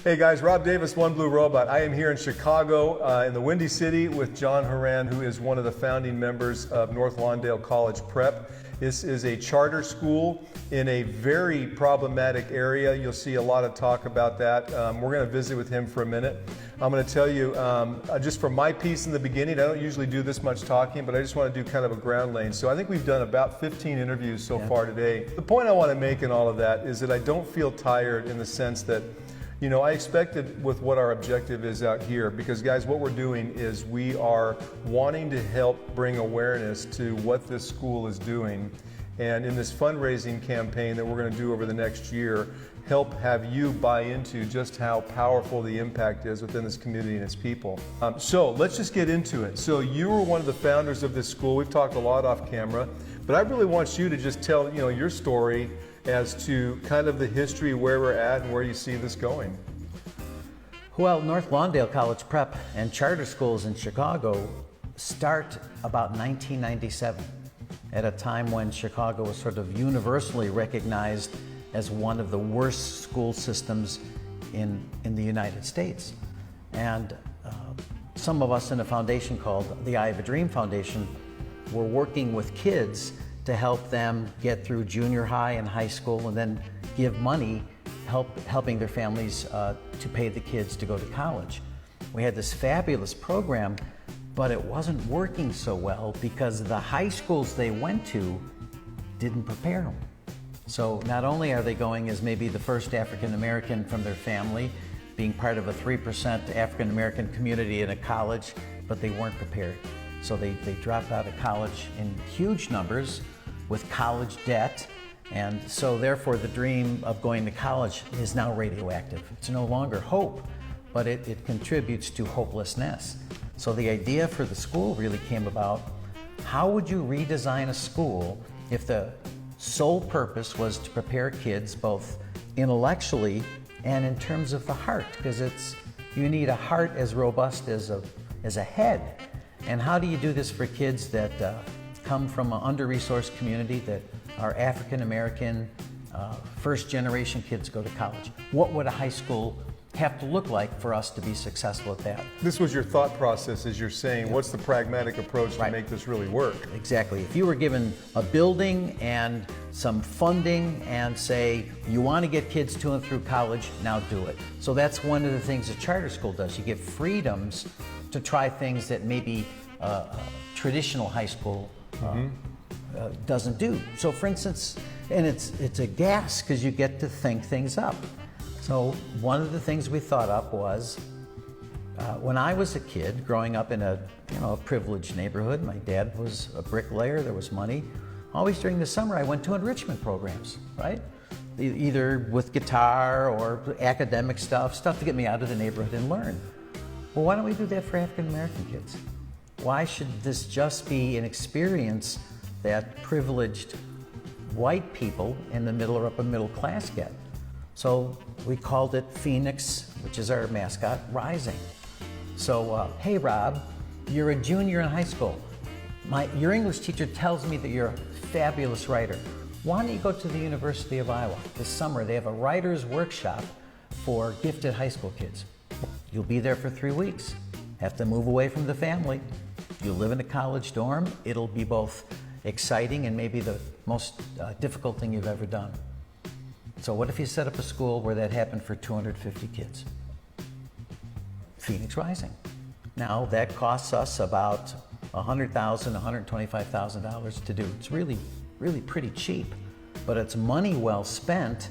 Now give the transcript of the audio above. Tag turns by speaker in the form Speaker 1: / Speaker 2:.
Speaker 1: Hey guys, Rob Davis, One Blue Robot. I am here in Chicago in the Windy City with John Horan, who is one of the founding members of North Lawndale College Prep. This is a charter school in a very problematic area. You'll see a lot of talk about that. We're going to visit with him for a minute. I'm going to tell you, just from my piece in the beginning, I don't usually do this much talking, but I just want to do kind of a ground lane. So I think we've done about 15 interviews so far today. The point I want to make in all of that is that I don't feel tired in the sense that, you know, I expected with what our objective is out here, because guys, what we're doing is we are wanting to help bring awareness to what this school is doing. And in this fundraising campaign that we're going to do over the next year, help have you buy into just how powerful the impact is within this community and its people. So let's just get into it. So you were one of the founders of this school. We've talked a lot off camera, but I really want you to just tell, you know, your story as to kind of the history, where we're at and where you see this going.
Speaker 2: Well, North Lawndale College Prep and charter schools in Chicago start about 1997, at a time when Chicago was sort of universally recognized as one of the worst school systems in the United States. And some of us in a foundation called the I Have a Dream Foundation were working with kids to help them get through junior high and high school, and then give money helping their families to pay the kids to go to college. We had this fabulous program, but it wasn't working so well because the high schools they went to didn't prepare them. So not only are they going as maybe the first African American from their family, being part of a 3% African American community in a college, but they weren't prepared. So they dropped out of college in huge numbers with college debt, and so therefore the dream of going to college is now radioactive. It's no longer hope, but it contributes to hopelessness. So the idea for the school really came about: how would you redesign a school if the sole purpose was to prepare kids both intellectually and in terms of the heart? Because you need a heart as robust as a head. And how do you do this for kids that come from an under-resourced community, that are African American, first generation kids go to college? What would a high school have to look like for us to be successful at that?
Speaker 1: This was your thought process, as you're saying. What's the pragmatic approach to make this really work?
Speaker 2: Exactly. If you were given a building and some funding and say, you want to get kids to and through college, now do it. So that's one of the things a charter school does. You get freedoms to try things that maybe traditional high school doesn't do. So for instance, and it's a gas because you get to think things up. So one of the things we thought up was, when I was a kid growing up in a privileged neighborhood, my dad was a bricklayer, there was money. Always during the summer I went to enrichment programs, right? Either with guitar or academic stuff to get me out of the neighborhood and learn. Well, why don't we do that for African American kids? Why should this just be an experience that privileged white people in the middle or upper middle class get? So we called it Phoenix, which is our mascot, Rising. So, hey Rob, you're a junior in high school. Your English teacher tells me that you're a fabulous writer. Why don't you go to the University of Iowa this summer? They have a writer's workshop for gifted high school kids. You'll be there for 3 weeks. Have to move away from the family. You'll live in a college dorm. It'll be both exciting and maybe the most difficult thing you've ever done. So what if you set up a school where that happened for 250 kids? Phoenix Rising. Now that costs us about $100,000, $125,000 to do. It's really, really pretty cheap, but it's money well spent